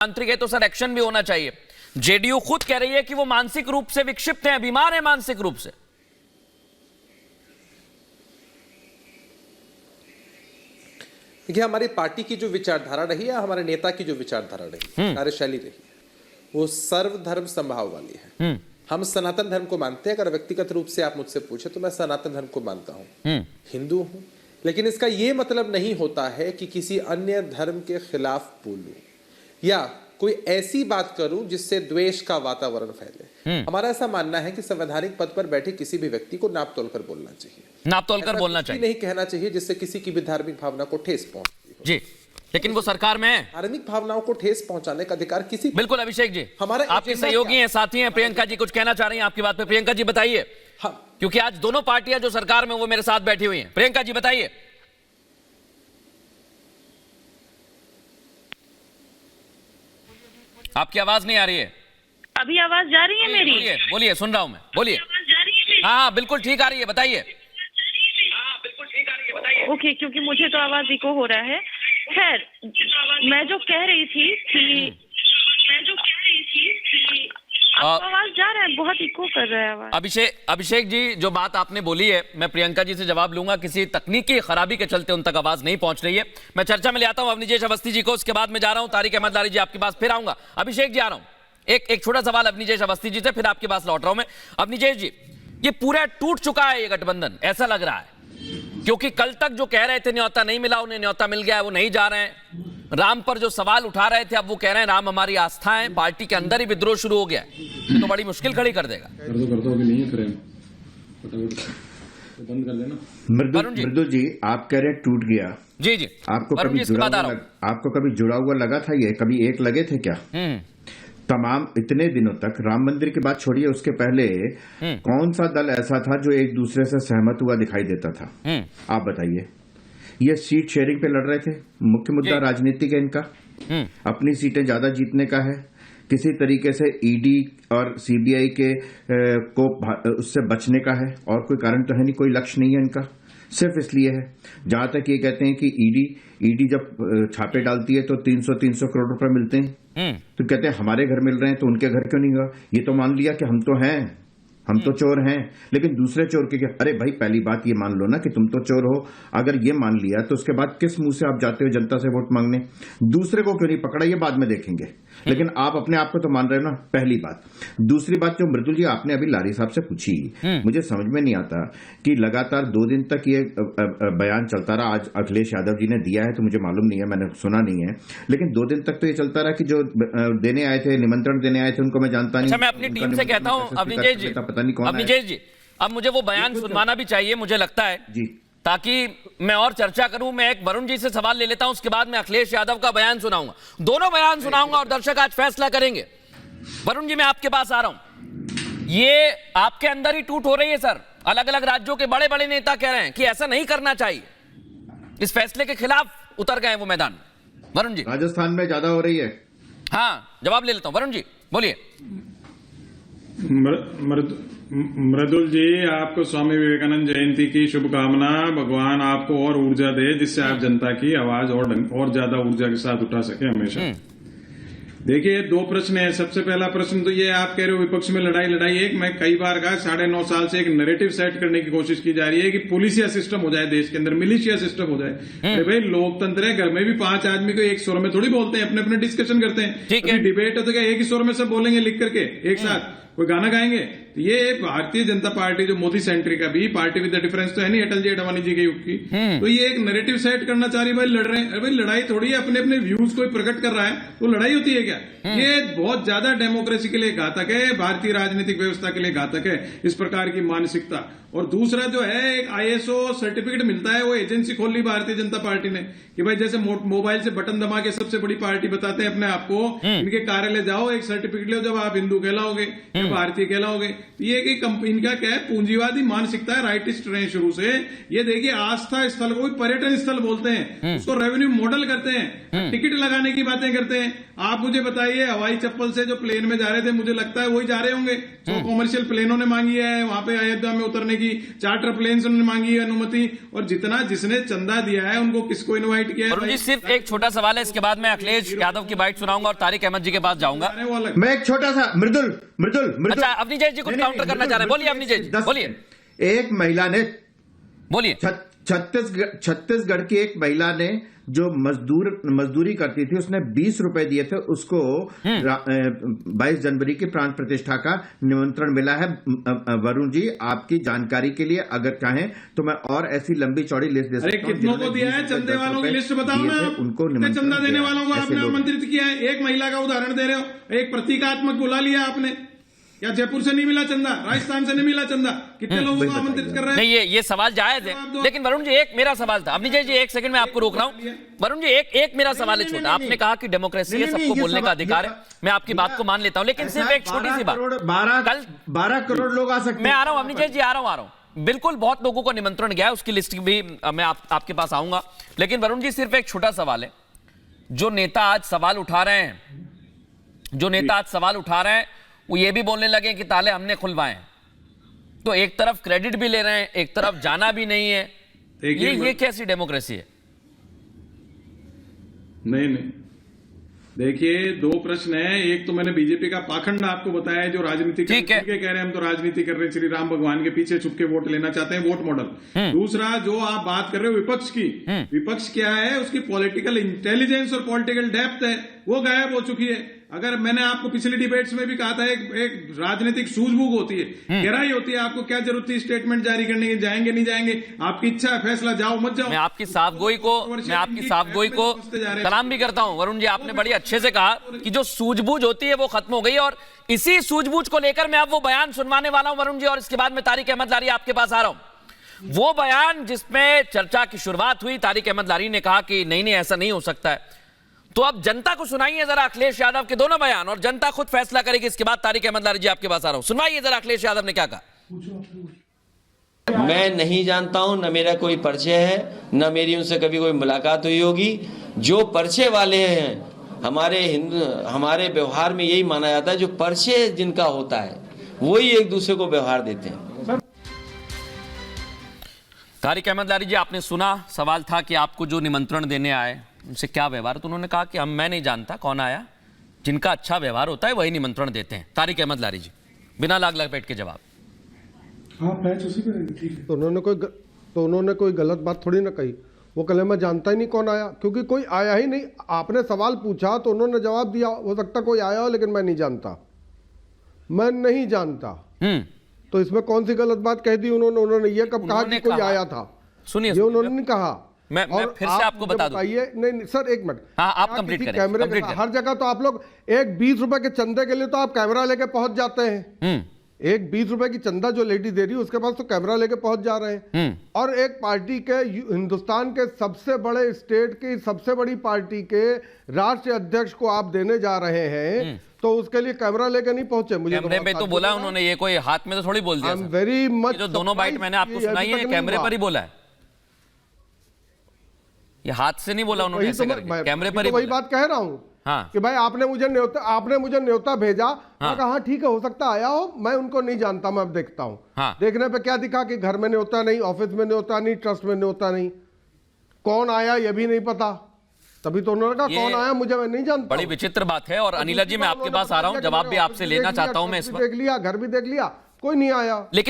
तांत्रिक है तो सर एक्शन भी होना चाहिए। जेडीयू खुद कह रही है कि वो मानसिक रूप से विक्षिप्त हैं, बीमार है मानसिक रूप से। देखिए, हमारी पार्टी की जो विचारधारा रही है, हमारे नेता की जो विचारधारा रही है, कार्यशैली रही है, वो सर्वधर्म समभाव वाली है। हम सनातन धर्म को मानते हैं। अगर व्यक्तिगत रूप से आप मुझसे पूछे तो मैं सनातन धर्म को मानता हूं, हिंदू हूं, लेकिन इसका यह मतलब नहीं होता है कि किसी अन्य धर्म के खिलाफ बोलूं या कोई ऐसी बात करूं जिससे द्वेष का वातावरण फैले। हमारा ऐसा मानना है कि संवैधानिक पद पर बैठे किसी भी व्यक्ति को नाप तोलकर बोलना चाहिए, नाप तोलकर बोलना चाहिए, नहीं कहना चाहिए जिससे किसी की भी धार्मिक भावना को ठेस पहुंचती हो। जी, लेकिन वो सरकार में है। धार्मिक भावनाओं को ठेस पहुंचाने का अधिकार किसी। बिल्कुल अभिषेक जी, हमारे आपके सहयोगी हैं, साथी हैं, प्रियंका जी कुछ कहना चाह रही हैं आपकी बात पे। प्रियंका जी बताइए, क्योंकि आज दोनों पार्टियां जो सरकार में वो मेरे साथ बैठी हुई हैं। प्रियंका जी बताइए। आपकी आवाज नहीं आ रही है। अभी आवाज जा रही है मेरी? बोलिए बोलिए, सुन रहा हूं मैं, बोलिए। हाँ हाँ बिल्कुल ठीक आ रही है, बताइए। ओके, क्योंकि मुझे तो आवाज इको हो रहा है। खैर, मैं जो कह रही थी कि आपको आवाज जा रहा है, बहुत इको कर रहा है आवाज। अभिषेक जी, जो बात आपने बोली है मैं प्रियंका जी से जवाब लूंगा। किसी तकनीकी खराबी के चलते उन तक आवाज नहीं पहुंच रही है। मैं चर्चा में ले आता हूं अवनीजेश अवस्थी जी को, उसके बाद मैं जा रहा हूं तारिक अहमद लारी जी आपके पास फिर आऊंगा। अभिषेक जी आ रहा हूं, एक छोटा सवाल अवनीजेश अवस्थी जी से, फिर आपके पास लौट रहा हूं मैं। अवनीजेश जी, ये पूरा टूट चुका है ये गठबंधन, ऐसा लग रहा है, क्योंकि कल तक जो कह रहे थे न्योता नहीं मिला, उन्हें न्योता मिल गया है, वो नहीं जा रहे हैं। राम पर जो सवाल उठा रहे थे अब वो कह रहे हैं राम हमारी आस्था है। पार्टी के अंदर ही विद्रोह शुरू हो गया है, तो बड़ी मुश्किल खड़ी कर देगा। कर दो अभी नहीं है फ्रेम, फटाफट बंद कर लेना। मृदुल जी, आप कह रहे टूट गया। जी जी, आपको कभी जुड़ा हुआ लगा था? ये कभी एक लगे थे क्या? तमाम इतने दिनों तक राम मंदिर की बात छोड़िए, उसके पहले कौन सा दल ऐसा था जो एक दूसरे से सहमत हुआ दिखाई देता था? आप बताइए। ये सीट शेयरिंग पे लड़ रहे थे। मुख्य मुद्दा राजनीतिक है इनका, अपनी सीटें ज्यादा जीतने का है। किसी तरीके से ईडी और सीबीआई के को उससे बचने का है, और कोई कारण तो है नहीं, कोई लक्ष्य नहीं है इनका। सिर्फ इसलिए है, जहां तक ये कहते हैं कि ईडी जब छापे डालती है तो 300 करोड़ रुपए मिलते हैं, तो कहते हैं हमारे घर मिल रहे हैं तो उनके घर क्यों नहीं हुआ? ये तो मान लिया कि हम तो हैं, हम तो चोर हैं, लेकिन दूसरे चोर के क्या? अरे भाई, पहली बात ये मान लो ना कि तुम तो चोर हो। अगर ये मान लिया तो उसके बाद किस मुंह से आप जाते हो जनता से वोट मांगने? दूसरे को क्यों नहीं पकड़ा, ये बाद में देखेंगे, लेकिन आप अपने आप को तो मान रहे हो ना, पहली बात। दूसरी बात जो मृदुल जी आपने अभी लारी साहब से पूछी, मुझे समझ में नहीं आता कि लगातार 2 दिन तक ये बयान चलता रहा। आज अखिलेश यादव जी ने दिया है तो मुझे मालूम नहीं है, मैंने सुना नहीं है, लेकिन 2 दिन तक तो ये चलता रहा कि जो देने आए थे, निमंत्रण देने आए थे, उनको मैं जानता नहीं। मैं अपनी टीम से कहता हूं अवनीजेश जी, अवनीजेश जी, अब मुझे वो बयान सुनवाना भी चाहिए, मुझे लगता है जी, ताकि मैं और चर्चा करूं। मैं एक वरुण जी से सवाल ले लेता हूं, उसके बाद मैं अखिलेश यादव का बयान सुनाऊंगा, दोनों बयान सुनाऊंगा और दर्शक आज फैसला करेंगे। वरुण जी, मैं आपके पास आ रहा हूं। ये आपके अंदर ही टूट हो रही है सर। अलग अलग राज्यों के बड़े बड़े नेता कह रहे हैं कि ऐसा नहीं करना चाहिए, इस फैसले के खिलाफ उतर गए वो मैदान में। वरुण जी, राजस्थान में ज्यादा हो रही है। हाँ, जवाब ले लेता हूं। वरुण जी बोलिए। मृदुल जी, आपको स्वामी विवेकानंद जयंती की शुभकामना। भगवान आपको और ऊर्जा दे, जिससे आप जनता की आवाज और ज्यादा ऊर्जा के साथ उठा सके हमेशा। देखिए, 2 प्रश्न है। सबसे पहला प्रश्न तो ये, आप कह रहे हो विपक्ष में लड़ाई। एक मैं कई बार कहा, 9.5 साल से एक नैरेटिव सेट करने की कोशिश की जा रही है कि पुलिसिया सिस्टम हो जाए देश के अंदर, मिलिशिया सिस्टम हो जाए। अरे भाई, लोकतंत्र है, घर में भी 5 आदमी को एक स्वर में थोड़ी बोलते हैं, अपने अपने डिस्कशन करते हैं। डिबेट है तो क्या एक ही स्वर में सब बोलेंगे लिख करके एक साथ? कोई गाना गाएंगे? तो ये भारतीय जनता पार्टी जो मोदी सेंट्रिक अभी पार्टी विद द डिफरेंस तो है नहीं अटल जी अडवाणी जी के युग की, तो ये एक नैरेटिव सेट करना चाह रही है। भाई लड़ रहे हैं, भाई लड़ाई थोड़ी है, अपने अपने व्यूज को प्रकट कर रहा है तो लड़ाई होती है क्या? ये बहुत ज्यादा डेमोक्रेसी के लिए घातक है, भारतीय राजनीतिक व्यवस्था के लिए घातक है इस प्रकार की मानसिकता। और दूसरा जो है, एक ISO सर्टिफिकेट मिलता है, वो एजेंसी खोल ली भारतीय जनता पार्टी ने कि भाई जैसे मोबाइल से बटन दबा के सबसे बड़ी पार्टी बताते हैं अपने आप को, इनके कार्यालय जाओ, एक सर्टिफिकेट लो, जब आप हिंदू कहलाओगे या भारतीय कहलाओगे। तो ये कि इनका क्या है, पूंजीवादी मानसिकता है, राइटिस्ट रहे शुरू से। ये देखिए, आस्था स्थल को पर्यटन स्थल बोलते हैं, उसको रेवेन्यू मॉडल करते हैं, टिकट लगाने की बातें करते हैं। आप मुझे बताइए, हवाई चप्पल से जो प्लेन में जा रहे थे, मुझे लगता है वही जा रहे होंगे जो कॉमर्शियल प्लेनों ने मांगी है वहां पे अयोध्या में उतरने की, चार्टर प्लेन से उन्होंने मांगी अनुमति, और जितना जिसने चंदा दिया है उनको किसको इन्वाइट किया है? वरुण जी सिर्फ एक छोटा सवाल है, इसके बाद मैं अखिलेश यादव की बाइट सुनाऊंगा और तारिक अहमद जी के पास जाऊंगा। मैं एक छोटा सा मृदुल अच्छा, अवनी जैन जी कुछ काउंटर करना चाह रहे हैं, बोलिए अवनी जैन जी, बोलिए। एक महिला ने बोलिए। छत्तीसगढ़ की एक महिला ने जो मजदूरी करती थी, उसने 20 रुपए दिए थे, उसको 22 जनवरी की प्राण प्रतिष्ठा का निमंत्रण मिला है। वरुण जी, आपकी जानकारी के लिए अगर चाहें तो मैं और ऐसी लंबी चौड़ी लिस्ट दे सकता हूं। कितनों को दिया है चंदे वालों की लिस्ट बताओ ना, उनको चंदा देने वालों को आपने आमंत्रित किया है? एक महिला का उदाहरण दे रहे हो, एक प्रतीकात्मक बुला लिया आपने। या जयपुर से नहीं मिला चंदा, राजस्थान से नहीं मिला चंदा, कितने लोगों को आमंत्रित कर रहे हैं? नहीं, ये सवाल जायज है, लेकिन वरुण जी एक मेरा सवाल था। अवनी जी एक सेकंड में आपको रोक रहा हूं। वरुण जी एक मेरा सवाल है छोटा। आपने कहा कि डेमोक्रेसी है, सबको बोलने का अधिकार है, मैं आपकी बात को मान लेता हूं, लेकिन सिर्फ एक छोटी सी बात, कल 12 करोड़ लोग आ सकते हैं। मैं आ रहा हूं अवनी जी, आ रहा हूं। बिल्कुल, बहुत लोगों को निमंत्रण गया है, उसकी लिस्ट भी मैं आपके पास आऊंगा, लेकिन वरुण जी सिर्फ एक छोटा सवाल है। जो नेता आज सवाल उठा रहे हैं, वो ये भी बोलने लगे कि ताले हमने खुलवाए हैं, तो एक तरफ क्रेडिट भी ले रहे हैं, एक तरफ जाना भी नहीं है। ये कैसी डेमोक्रेसी है? नहीं, देखिए, दो प्रश्न है। एक तो मैंने बीजेपी का पाखंड आपको बताया है, जो राजनीति के कह रहे हैं हम तो राजनीति कर रहे हैं, श्री राम भगवान के पीछे छुप के वोट लेना चाहते हैं, वोट मॉडल। दूसरा, जो आप बात कर रहे हो विपक्ष की, विपक्ष क्या है, उसकी पॉलिटिकल इंटेलिजेंस और पॉलिटिकल डेप्थ है, वो गायब हो चुकी है। अगर मैंने आपको पिछले डिबेट्स में भी कहा था, एक राजनीतिक सूझबूझ होती है, गहराई होती है। आपको क्या जरूरत थी स्टेटमेंट जारी करने की? जाएंगे नहीं जाएंगे आपकी इच्छा है, फैसला, जाओ मत जाओ। मैं आपकी साफगोई को सलाम भी करता हूं वरुण जी। आपने बड़ी अच्छे से कहा कि जो सूझबूझ होती है वो खत्म हो गई, और इसी सूझबूझ को लेकर मैं अब वो बयान सुनवाने वाला हूं वरुण जी, और इसके बाद मैं तारिक अहमद लारी आपके पास आ रहा हूं। वो बयान जिसमें चर्चा की शुरुआत हुई, तारिक अहमद लारी ने कहा कि नहीं ऐसा नहीं हो सकता है, तो अब जनता को सुनाइए जरा अखिलेश यादव के दोनों बयान, और जनता खुद फैसला करेगी। इसके बाद तारिक अहमद लारी जी आपके पास आ रहा हूं, सुनवाइए जरा अखिलेश यादव ने क्या कहा। मैं नहीं जानता हूं, न मेरा कोई परिचय है, न मेरी उनसे कभी कोई मुलाकात हुई होगी। जो परिचय वाले हैं, हमारे व्यवहार में यही माना जाता है, जो परिचय जिनका होता है वही एक दूसरे को व्यवहार देते हैं। तारिक अहमद लारी जी, आपने सुना, सवाल था कि आपको जो निमंत्रण देने आए उनसे क्या व्यवहार, तो उन्होंने कहा कि मैं नहीं जानता कौन आया, जिनका अच्छा व्यवहार होता है वही निमंत्रण देते हैं। तारिक अहमद लारी जी, बिना लाग लपेट के जवाब। हाँ, मैच उसी पे रहेगी, ठीक है। तो उन्होंने कोई गलत बात थोड़ी ना कही। वो कल मैं जानता ही नहीं कौन आया, क्योंकि कोई आया ही नहीं। आपने सवाल पूछा तो उन्होंने जवाब दिया, हो सकता कोई आया हो, लेकिन मैं नहीं जानता। तो इसमें कौन सी गलत बात कह दी उन्होंने ये कब कहा कि कोई आया था? सुनिए, ये उन्होंने नहीं कहा। मैं फिर से आपको बता दूं। नहीं सर, एक मिनट। हाँ, आप कंप्लीट करें। कैमरे हर जगह तो आप लोग एक 20 रुपए के चंदे के लिए तो आप कैमरा लेके पहुंच जाते हैं। एक 20 रुपए की चंदा जो लेडी दे रही है उसके पास तो कैमरा लेके पहुंच जा रहे हैं। और एक पार्टी के, हिंदुस्तान के सबसे बड़े स्टेट की सबसे बड़ी पार्टी के राष्ट्रीय अध्यक्ष को आप देने जा रहे हैं, तो उसके लिए कैमरा लेके नहीं पहुंचे। मुझे कैमरे पे तो बोला उन्होंने, ये कोई हाथ में तो थोड़ी बोल दिया। वेरी मच जो दोनों बाइट मैंने आपको सुनाई है, कैमरे पर ही बोला है, ये हाथ से नहीं बोला उन्होंने, ऐसे करके कैमरे पर ही। वही बात कह रहा हूं। हाँ। कि भाई आपने मुझे न्योता भेजा। मैं कहा ठीक है, हो सकता आया हो, मैं उनको नहीं जानता, मैं अब देखता हूं। हाँ। देखने पे क्या दिखा कि घर में न्योता नहीं, ऑफिस में न्योता नहीं, ट्रस्ट में न्योता नहीं, कौन आया ये भी नहीं पता। तभी तो उन्होंने कहा कौन आया मुझे, मैं नहीं जानता। बड़ी विचित्र बात है। और अनिला जी, मैं आपके पास आ रहा हूं, जवाब भी आपसे लेना चाहता हूं मैं इस पर। देख लिया, घर भी देख लिया, कोई नहीं आया। लेकिन